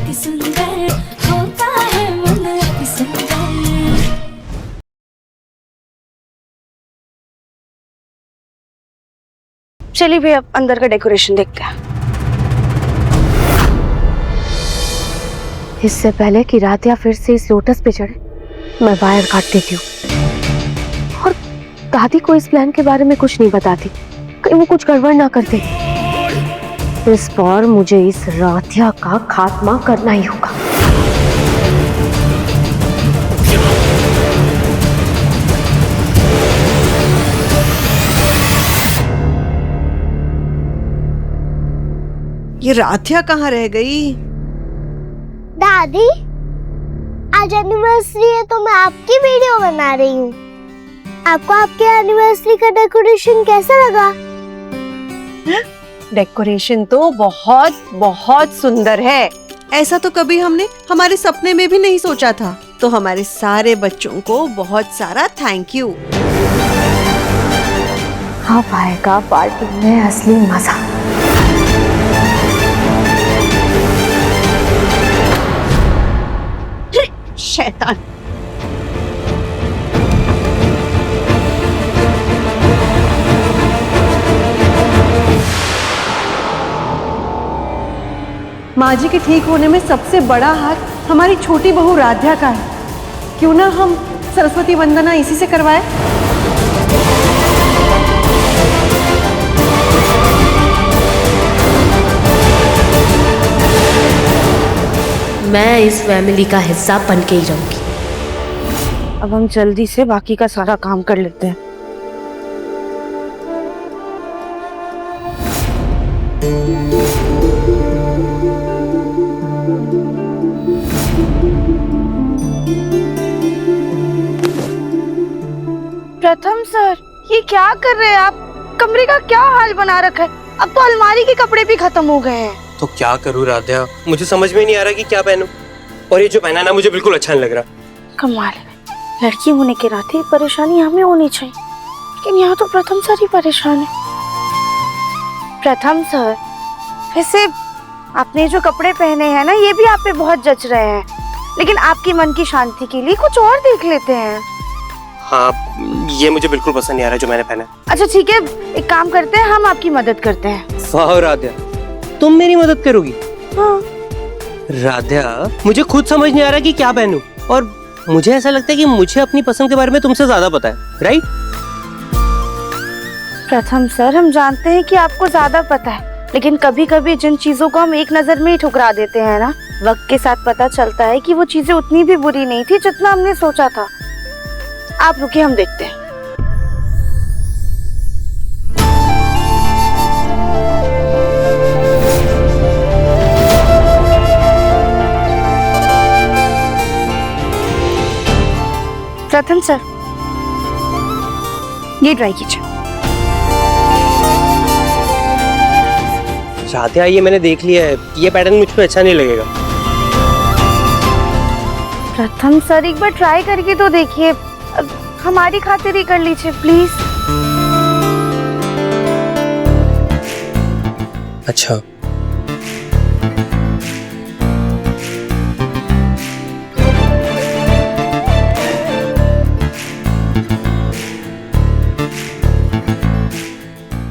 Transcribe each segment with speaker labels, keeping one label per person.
Speaker 1: अति सुंदर होता है मन अति सुंदर।
Speaker 2: चलिए भैया अब अंदर का डेकोरेशन देखते हैं। इससे पहले कि राधिया फिर से इस लोटस पे चढ़े, मैं वायर काट देती हूँ और दादी को इस प्लान के बारे में कुछ नहीं बताती, कहीं वो कुछ गड़बड़ ना कर दे। इस बार मुझे इस राधिया का खात्मा करना ही होगा।
Speaker 3: ये राधिया कहाँ रह गई?
Speaker 4: दादी, आज एनिवर्सरी है तो मैं आपकी वीडियो बना रही हूँ। आपको आपके एनिवर्सरी का डेकोरेशन कैसा लगा?
Speaker 2: डेकोरेशन तो बहुत बहुत सुंदर है।
Speaker 3: ऐसा तो कभी हमने हमारे सपने में भी नहीं सोचा था। तो हमारे सारे बच्चों को बहुत सारा थैंक यू।
Speaker 2: अब आएगा पार्टी में असली मजा।
Speaker 3: शैतान। माँ जी के ठीक होने में सबसे बड़ा हाथ हमारी छोटी बहू राधिया का है। क्यों ना हम सरस्वती वंदना इसी से करवाए?
Speaker 5: मैं इस फैमिली का हिस्सा बन के ही रहूंगी।
Speaker 2: अब हम जल्दी से बाकी का सारा काम कर लेते हैं। प्रथम सर, ये क्या कर रहे हैं आप? कमरे का क्या हाल बना रखा है? अब तो अलमारी के कपड़े भी खत्म हो गए हैं।
Speaker 6: तो क्या करूँ राधिया, मुझे समझ में नहीं आ रहा कि क्या पहनूं। और ये जो पहना ना मुझे बिल्कुल अच्छा नहीं लग रहा।
Speaker 2: कमाल है, लड़की होने के नाते परेशानी हमें होनी चाहिए, लेकिन यहाँ तो प्रथम सर ही परेशान है। प्रथम सर, वैसे आपने जो कपड़े पहने हैं ना, ये भी आप पे बहुत जच रहे हैं, लेकिन आपकी मन की शांति के लिए कुछ और देख लेते हैं।
Speaker 6: हाँ, ये मुझे बिल्कुल पसंद नहीं आ रहा जो मैंने पहना।
Speaker 2: अच्छा ठीक है, एक काम करते हैं, हम आपकी मदद करते हैं।
Speaker 6: वाह राधिया, तुम मेरी मदद करोगी?
Speaker 2: हाँ।
Speaker 6: राधिया, मुझे खुद समझ नहीं आ रहा कि क्या पहनूं, और मुझे ऐसा लगता है कि मुझे अपनी पसंद के बारे में तुमसे ज्यादा पता है, राइट?
Speaker 2: प्रथम सर, हम जानते हैं कि आपको ज्यादा पता है, लेकिन कभी कभी जिन चीजों को हम एक नजर में ही ठुकरा देते हैं ना, वक्त के साथ पता चलता है कि वो चीजें उतनी भी बुरी नहीं थी जितना हमने सोचा था। आप रुकिए, हम देखते हैं। प्रथम सर, ये ट्राई कीजिए।
Speaker 6: राधिया, ये मैंने देख लिया है, ये पैटर्न मुझ पे अच्छा नहीं लगेगा।
Speaker 2: प्रथम सर, एक बार ट्राई करके तो देखिए, हमारी खातिर ही कर लीजिए प्लीज।
Speaker 6: अच्छा,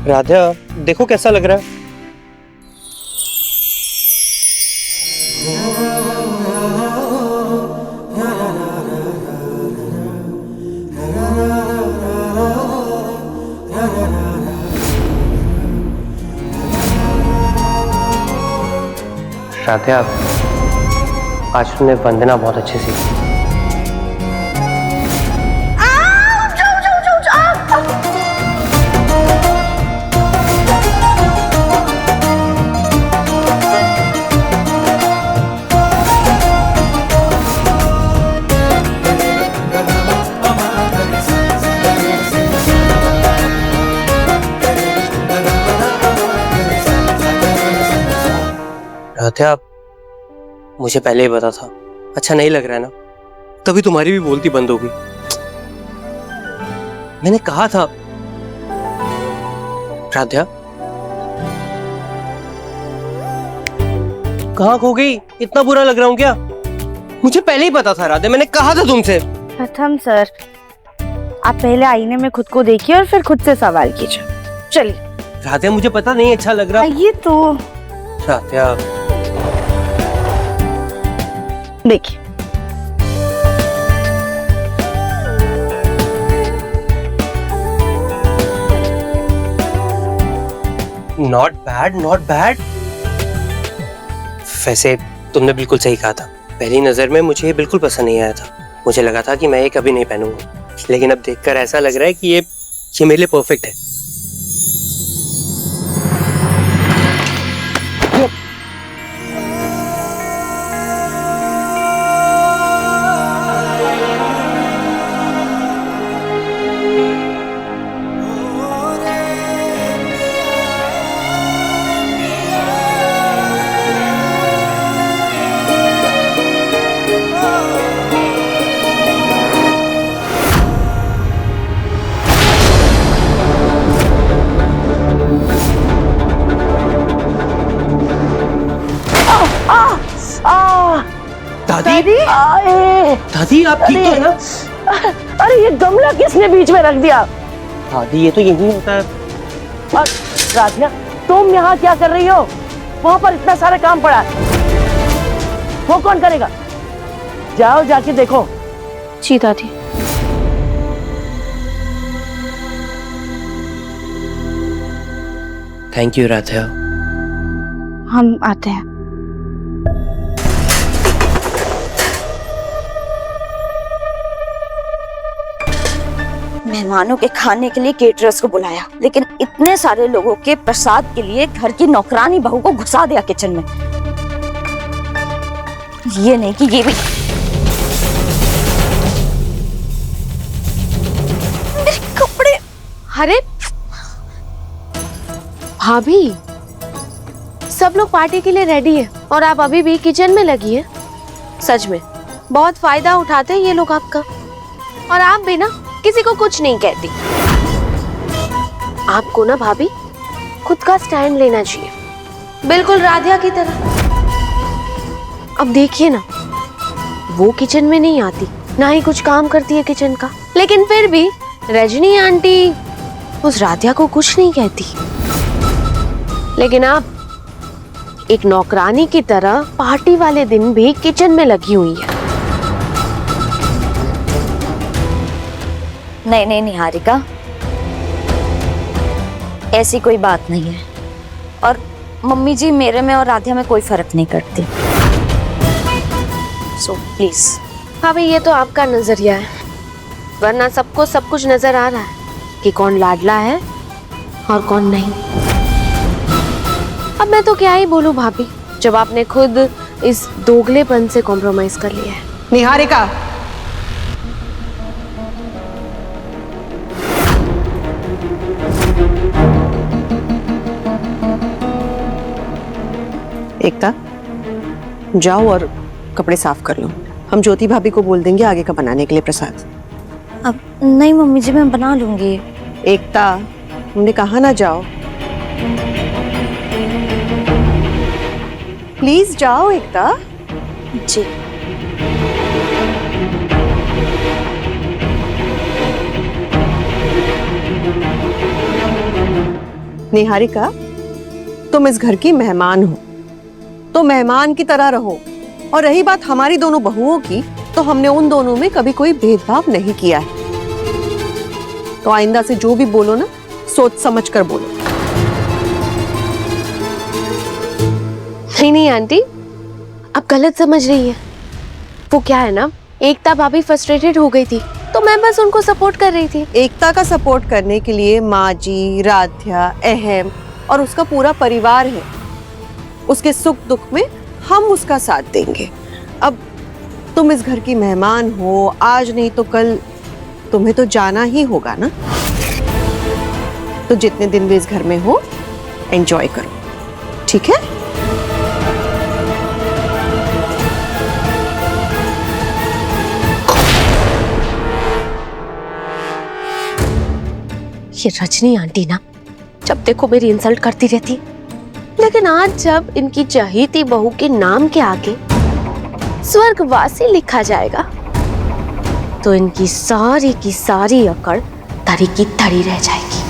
Speaker 6: राधिया देखो कैसा लग रहा है। राधिया, आज तुमने वंदना बहुत अच्छी सीखी। राधिया, मुझे पहले ही पता था, अच्छा नहीं लग रहा है ना, तभी तुम्हारी भी बोलती बंद हो गई। मैंने कहा था। राधिया, कहाँ खो गई? इतना बुरा लग रहा हूँ क्या? मुझे पहले ही पता था राधे, मैंने कहा था तुमसे।
Speaker 2: प्रथम सर, आप पहले आईने में खुद को देखिए और फिर खुद से सवाल कीजिए। चलिए।
Speaker 6: राधे मुझे पता नहीं अच्छा लग रहा।
Speaker 2: आइए तो
Speaker 6: राधे
Speaker 2: देखिए।
Speaker 6: Not bad, not bad. वैसे तुमने बिल्कुल सही कहा था, पहली नजर में मुझे ये बिल्कुल पसंद नहीं आया था। मुझे लगा था कि मैं ये कभी नहीं पहनूंगा, लेकिन अब देखकर ऐसा लग रहा है कि ये मेरे लिए परफेक्ट है। दादी, दादी आप ठीक तो है ना?
Speaker 7: अरे ये गमला किसने बीच में रख दिया?
Speaker 6: दादी ये तो यही होता है।
Speaker 7: राधिया, तुम यहाँ क्या कर रही हो? वहाँ पर इतना सारा काम पड़ा है, वो कौन करेगा? जाओ जाके देखो।
Speaker 2: जी दादी।
Speaker 6: Thank you Radha.
Speaker 2: हम आते हैं।
Speaker 8: मेहमानों के खाने के लिए केटरर्स को बुलाया, लेकिन इतने सारे लोगों के प्रसाद के लिए घर की नौकरानी बहू को घुसा दिया किचन में। ये नहीं कि ये भी मेरे कपड़े।
Speaker 5: अरे भाभी, सब लोग पार्टी के लिए रेडी है और आप अभी भी किचन में लगी है। सच में बहुत फायदा उठाते हैं ये लोग आपका, और आप भी ना किसी को कुछ नहीं कहती। आपको ना भाभी खुद का स्टैंड लेना चाहिए, बिल्कुल राधिया की तरह। अब देखिए ना, वो किचन में नहीं आती, ना ही कुछ काम करती है किचन का, लेकिन फिर भी रजनी आंटी उस राधिया को कुछ नहीं कहती। लेकिन आप एक नौकरानी की तरह पार्टी वाले दिन भी किचन में लगी हुई है।
Speaker 8: नहीं नहीं निहारिका, ऐसी कोई बात नहीं है। और मम्मी जी मेरे में और राधिया में कोई फर्क नहीं करती। So please.
Speaker 5: भाभी ये तो आपका नजरिया है, वरना सबको सब कुछ नजर आ रहा है कि कौन लाडला है और कौन नहीं। अब मैं तो क्या ही बोलूं भाभी, जब आपने खुद इस दोगलेपन से कॉम्प्रोमाइज कर लिया है।
Speaker 3: निहारिका, एकता जाओ और कपड़े साफ कर लो। हम ज्योति भाभी को बोल देंगे आगे का बनाने के लिए प्रसाद।
Speaker 8: अब नहीं मम्मी जी, मैं बना लूंगी।
Speaker 3: एकता, हमने कहा ना जाओ। प्लीज जाओ एकता।
Speaker 8: जी।
Speaker 3: निहारिका, तुम इस घर की मेहमान हो, तो मेहमान की तरह रहो। और रही बात हमारी दोनों बहुओं की, तो हमने उन दोनों में कभी कोई भेदभाव नहीं किया है। तो आइंदा से जो भी बोलो ना, सोच समझ कर बोलो।
Speaker 5: नहीं आंटी, आप गलत समझ रही है। वो क्या है ना, एकता भाभी फ्रस्ट्रेटेड हो गई थी, तो मैं बस उनको सपोर्ट कर रही थी।
Speaker 3: एकता का सपोर्ट करने के लिए माँ जी, राध्या, अहम और उसका पूरा परिवार है। उसके सुख दुख में हम उसका साथ देंगे। अब तुम इस घर की मेहमान हो, आज नहीं तो कल तुम्हें तो जाना ही होगा ना। तो जितने दिन भी इस घर में हो, एंजॉय करो, ठीक है?
Speaker 5: ये रजनी आंटी ना जब देखो मेरी इंसल्ट करती रहती है, लेकिन आज जब इनकी चहेती बहू के नाम के आगे स्वर्गवासी लिखा जाएगा तो इनकी सारी की सारी अकड़ तरी की तरी रह जाएगी।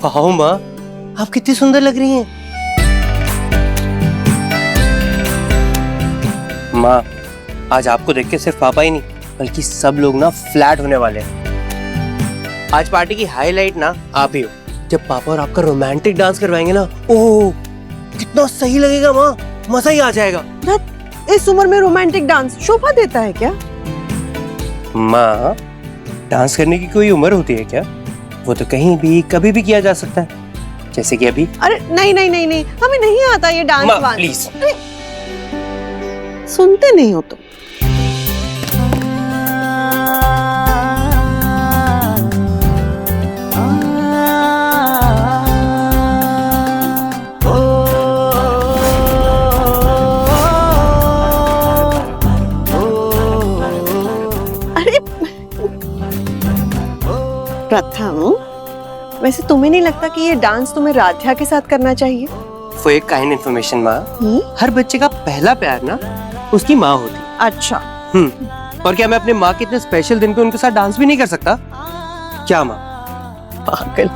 Speaker 6: वाह माँ, आप कितनी सुंदर लग रही हैं। माँ, आज आपको देख के सिर्फ पापा ही नहीं बल्कि सब लोग ना फ्लैट होने वाले हैं। आज पार्टी की हाईलाइट ना आप ही हो। जब पापा और आपका रोमांटिक डांस करवाएंगे ना, ओह कितना सही लगेगा माँ, मजा ही आ जाएगा।
Speaker 3: इस उम्र में रोमांटिक डांस शोभा देता है क्या?
Speaker 6: माँ, डांस करने की कोई उम्र होती है क्या? वो तो कहीं भी कभी भी किया जा सकता है, जैसे कि अभी।
Speaker 3: अरे नहीं नहीं नहीं नहीं, हमें नहीं आता ये डांस वांस।
Speaker 6: प्लीज,
Speaker 3: सुनते नहीं हो तुम। अरे प्रथम, वैसे तुम्हें नहीं लगता कि ये डांस तुम्हें राध्या के साथ करना चाहिए?
Speaker 6: वो एक काइंड इन्फॉर्मेशन माँ, हर बच्चे का पहला प्यार ना उसकी माँ होती।
Speaker 3: अच्छा।
Speaker 6: और क्या मैं अपने माँ के इतने स्पेशल दिन पे उनके साथ डांस भी नहीं कर सकता क्या माँ?
Speaker 3: पागल।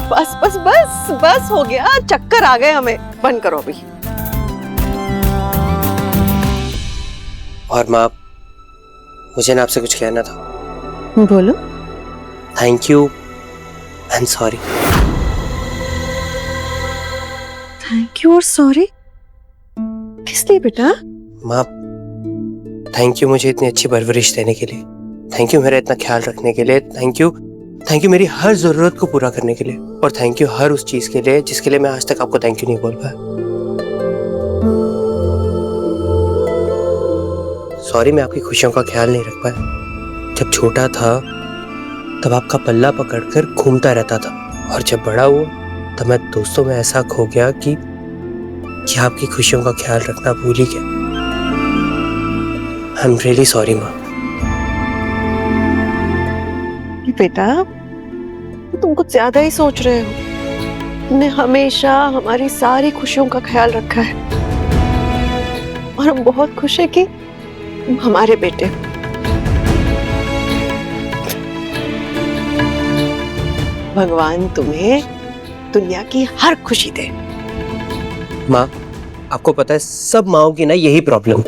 Speaker 3: बस बस बस बस हो गया, चक्कर आ गए हमें, बंद करो अभी।
Speaker 6: और माँ, मुझे ना आपसे कुछ कहना था।
Speaker 3: बोलो।
Speaker 6: Thank you and sorry.
Speaker 3: Thank you और सॉरी किस लिए बेटा?
Speaker 6: माँ, थैंक यू मुझे इतनी अच्छी परवरिश देने के लिए, थैंक यू मेरा इतना ख्याल रखने के लिए, थैंक यू मेरी हर जरूरत को पूरा करने के लिए, और थैंक यू हर उस चीज के लिए जिसके लिए मैं आज तक आपको थैंक यू नहीं बोल पाया। सॉरी मैं आपकी खुशियों का ख्याल नहीं रख पाया। जब छोटा था तब आपका पल्ला पकड़कर घूमता रहता था, और जब बड़ा हुआ तब मैं दोस्तों में ऐसा खो गया कि आपकी खुशियों का ख्याल रखना भूल ही गया। आई एम रियली सॉरी माँ।
Speaker 3: बेटा तुम कुछ ज्यादा ही सोच रहे हो। तुमने हमेशा हमारी सारी खुशियों का ख्याल रखा है और हम बहुत खुश है कि तुम हमारे बेटे हो। भगवान तुम्हें दुनिया की हर खुशी दे।
Speaker 6: माँ, आपको पता है सब माओं की ना यही प्रॉब्लम,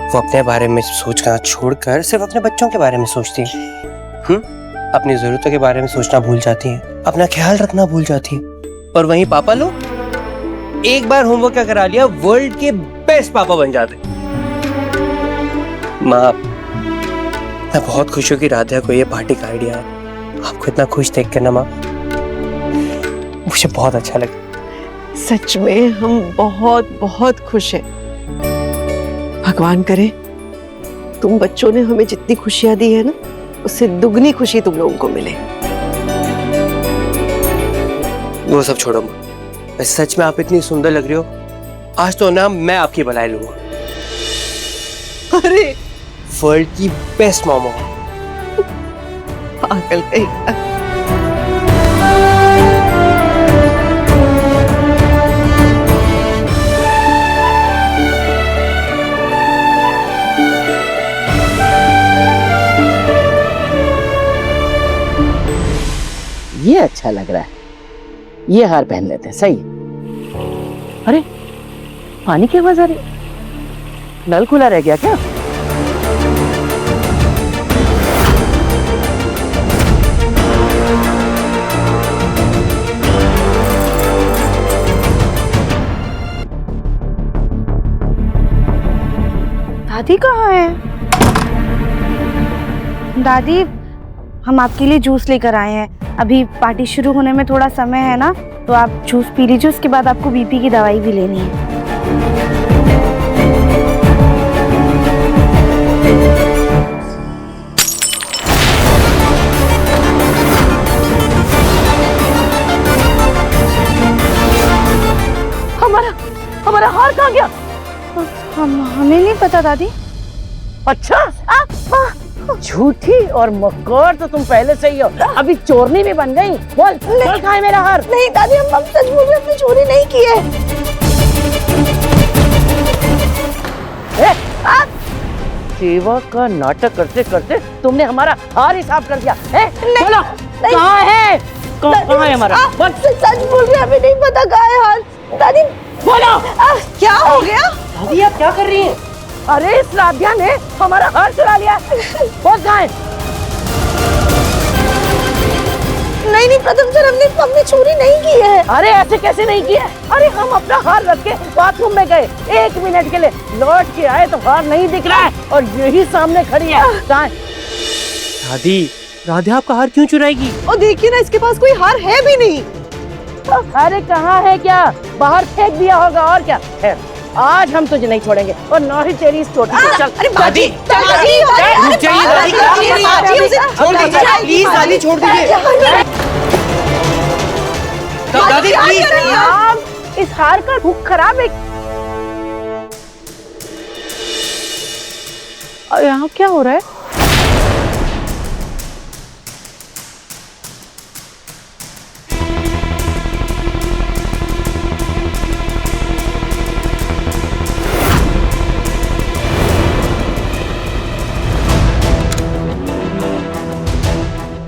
Speaker 6: वो अपने बारे में सोचना छोड़कर सिर्फ अपने बच्चों के बारे में सोचती हैं। अपनी जरूरतों के बारे में सोचना भूल जाती हैं, अपना ख्याल रखना भूल जाती हैं। और वहीं पापा लोग एक बार होमवर्क क्या करा लिया, वर्ल्ड के बेस्ट पापा बन जाते। माँ, मैं बहुत खुश हूँ कि राधा को ये पार्टी का आइडिया है। आपको इतना खुश देख कर ना माँ, मुझे बहुत अच्छा लगा।
Speaker 3: सच में हम बहुत बहुत खुश हैं। भगवान करे तुम बच्चों ने हमें जितनी खुशियां दी है ना, उससे दुगनी खुशी तुम लोगों को मिले।
Speaker 6: वो सब छोड़ो माँ, वैसे सच में आप इतनी सुंदर लग रही हो, आज तो ना मैं आपकी भलाई लूंगा।
Speaker 3: अरे
Speaker 6: वर्ल्ड की बेस्ट मामा।
Speaker 3: पागल कहीं।
Speaker 7: ये अच्छा लग रहा है, ये हार पहन लेते हैं। सही है। अरे पानी की आवाज आ रही, नल खुला रह गया क्या?
Speaker 2: दादी कहाँ है? दादी, हम आपके लिए जूस लेकर आए हैं। अभी पार्टी शुरू होने में थोड़ा समय है ना, तो आप जूस पी लीजिए, उसके बाद आपको बीपी की दवाई भी लेनी है। पता दादी।
Speaker 7: अच्छा, झूठी और मक्कार तो तुम पहले से ही हो, अभी चोरनी भी बन गई। बोल कहाँ है मेरा हार?
Speaker 2: नहीं दादी, हम सच बोल रहे, हमने चोरी नहीं की है।
Speaker 7: सेवा का नाटक करते करते तुमने हमारा हार ही साफ कर दिया है? बोलो कहाँ है? कहाँ है हमारा?
Speaker 2: सच बोल रहे, हमें नहीं पता कहाँ है हार। दादी
Speaker 7: बोलो
Speaker 3: क्या हो गया?
Speaker 7: दादी आप क्या कर रही हैं? अरे इस राध्या ने हमारा हार चुरा लिया। वो कहाँ है?
Speaker 2: नहीं प्रथम सर, हमने चोरी नहीं की है।
Speaker 7: अरे ऐसे कैसे नहीं किया? अरे हम अपना हार रख के बाथरूम में गए, 1 मिनट के लिए लौट के आए तो हार नहीं दिख रहा है और यही सामने खड़ी है। कहाँ है?
Speaker 6: दादी, राधा आपका हार क्यों चुराएगी?
Speaker 3: और देखिए ना, इसके पास कोई हार है भी नहीं।
Speaker 7: अरे कहाँ है? क्या बाहर फेंक दिया होगा और क्या है? आज हम तुझे नहीं छोड़ेंगे और ना ही तेरी इस चोटी को। चल
Speaker 3: अरे
Speaker 6: दादी,
Speaker 3: रुक
Speaker 6: जाइए दादी, छोड़ दीजिए प्लीज, दादी छोड़ दीजिए दादी प्लीज।
Speaker 7: इस हार का भूख खराब है। यहाँ क्या हो रहा है?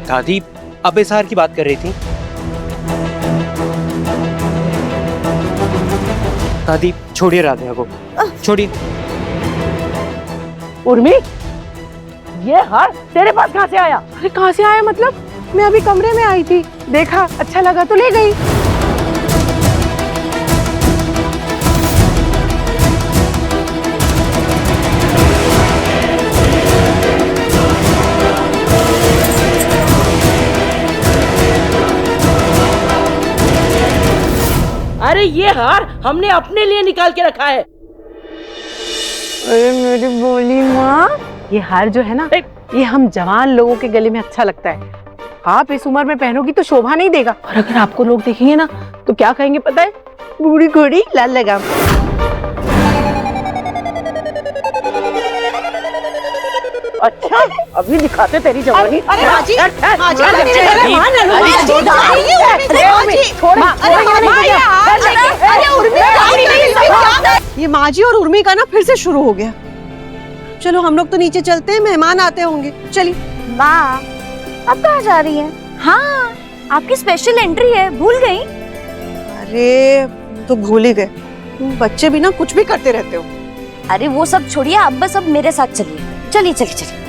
Speaker 6: दादी, अब इस हार की बात कर रही थी। दादी छोड़िए राधा को, छोड़िए।
Speaker 7: उर्मी, ये हार तेरे पास कहाँ से आया?
Speaker 2: अरे कहाँ से आया मतलब? मैं अभी कमरे में आई थी, देखा अच्छा लगा तो ले गई।
Speaker 7: अरे ये हार हमने अपने लिए निकाल के रखा है।
Speaker 2: अरे मेरी बोली माँ, ये हार जो है ना, ये हम जवान लोगों के गले में अच्छा लगता है। आप इस उम्र में पहनोगी तो शोभा नहीं देगा, और अगर आपको लोग देखेंगे ना तो क्या कहेंगे पता है? बूढ़ी घोड़ी लाल लगाम।
Speaker 7: अच्छा, अभी दिखाते तेरी जवानी।
Speaker 3: अरे माजी, ये माजी और उर्मी का ना फिर से शुरू हो गया। चलो हम लोग तो नीचे चलते हैं, मेहमान आते होंगे। चलिए।
Speaker 2: माँ, अब कहाँ जा रही है?
Speaker 8: हाँ, आपकी स्पेशल एंट्री है, भूल गई?
Speaker 3: अरे तो भूल ही गए, बच्चे भी ना कुछ भी करते रहते हो।
Speaker 8: अरे वो सब छोड़िए, आप बस अब मेरे साथ चलिए। चलिए चलिए चलिए।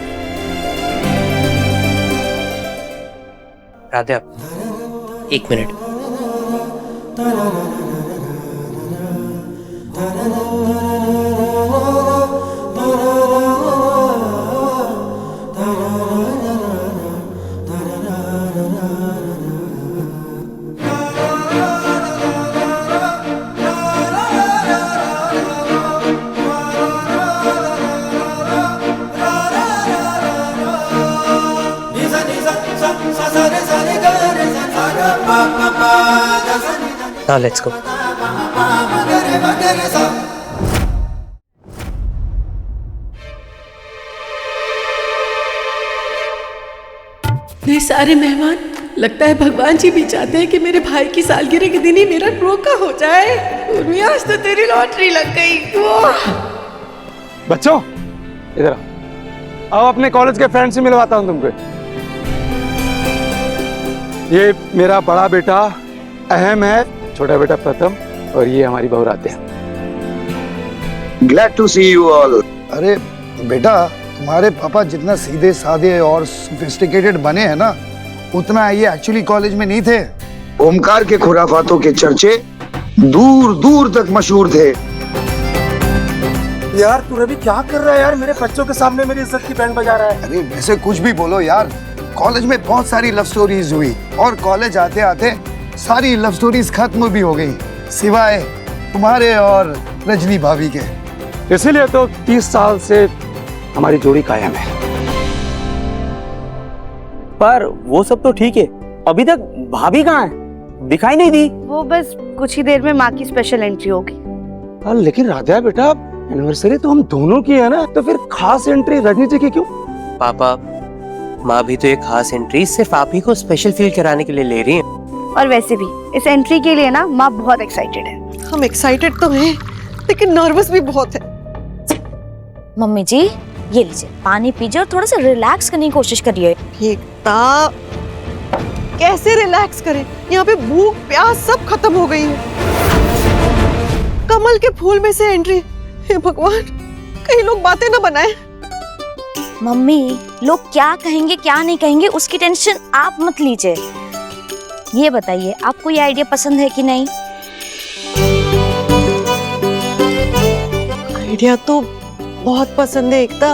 Speaker 6: Radha, 1 minute. Now let's go.
Speaker 9: मेरे सारे मेहमान, लगता है भगवान जी भी चाहते हैं कि मेरे भाई की सालगिरह के दिन ही मेरा रोका हो जाए। उर्मी, आज तो तेरी लॉटरी लग गई।
Speaker 10: बच्चों इधर आओ, अपने कॉलेज के फ्रेंड से मिलवाता हूँ तुमको। ये मेरा बड़ा बेटा अहम है, छोटा बेटा प्रथम, और ये हमारी बहू Radhya.
Speaker 11: Glad to see you all.
Speaker 12: अरे बेटा, तुम्हारे पापा जितना सीधे साधे और सोफिस्टिकेटेड बने हैं ना, उतना ये एक्चुअली कॉलेज में नहीं थे।
Speaker 11: ओमकार के खुराफातों के चर्चे दूर दूर तक मशहूर थे।
Speaker 10: यार तू रवि क्या कर रहा है यार? मेरे बच्चों के सामने मेरी इज्जत की बैंड बजा रहा है।
Speaker 12: अरे वैसे कुछ भी बोलो यार, कॉलेज में बहुत सारी लव स्टोरीज हुई और कॉलेज आते आते सारी लव स्टोरीज खत्म भी हो गई, सिवाय तुम्हारे और रजनी भाभी के।
Speaker 10: इसीलिए तो 30 साल से हमारी जोड़ी कायम है।
Speaker 13: पर वो सब तो ठीक है, अभी तक भाभी कहाँ है? दिखाई नहीं दी।
Speaker 2: वो बस कुछ ही देर में माँ की स्पेशल एंट्री होगी।
Speaker 10: लेकिन राधा बेटा, एनिवर्सरी तो हम दोनों की है ना, तो फिर खास एंट्री रजनी जी की क्यों?
Speaker 6: पापा, माँ भी तो एक खास एंट्री सिर्फ आप ही को स्पेशल फील कराने के लिए ले रही हैं।
Speaker 2: और वैसे भी इस एंट्री के लिए ना माँ बहुत एक्साइटेड है।
Speaker 3: हम एक्साइटेड तो हैं, लेकिन नर्वस भी बहुत है।
Speaker 8: मम्मी जी ये लीजिए पानी पीजिए और थोड़ा सा रिलैक्स करने की कोशिश करिए।
Speaker 3: एकता, कैसे रिलैक्स करें? यहाँ पे भूख प्यास सब खत्म हो गई है। कमल के फूल में से एंट्री, हे भगवान, कहीं लोग बातें ना बनाए।
Speaker 8: मम्मी लोग क्या कहेंगे क्या नहीं कहेंगे उसकी टेंशन आप मत लीजिए। ये बताइए आपको ये आइडिया पसंद है कि नहीं?
Speaker 3: आइडिया तो बहुत पसंद है एकता।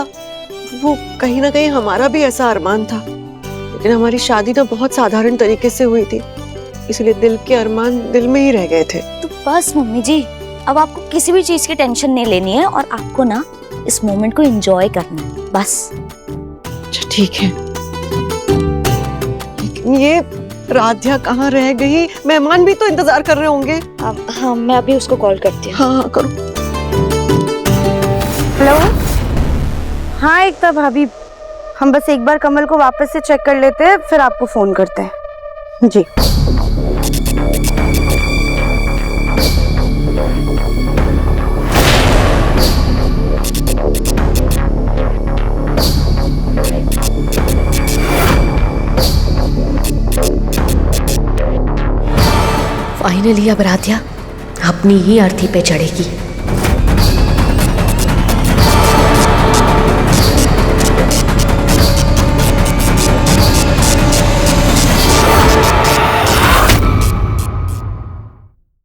Speaker 3: वो कहीं ना कहीं हमारा भी ऐसा अरमान था, लेकिन हमारी शादी ना बहुत साधारण तरीके से हुई थी, इसलिए दिल के अरमान दिल में ही रह गए थे।
Speaker 8: तो बस मम्मी जी अब आपको किसी भी चीज की टेंशन नहीं लेनी है और आपको ना इस मोमेंट को एंजॉय करना है बस।
Speaker 3: अच्छा ठीक है, लेकिन ये राध्या कहाँ रह गई? मेहमान भी तो इंतजार कर रहे होंगे।
Speaker 8: हाँ मैं अभी उसको कॉल करती हूँ।
Speaker 3: हाँ करो।
Speaker 2: हेलो, हाँ एकता भाभी, हम बस एक बार कमल को वापस से चेक कर लेते हैं, फिर आपको फोन करते हैं। जी
Speaker 5: फाइनली अब राध्या अपनी ही अर्थी पे चढ़ेगी।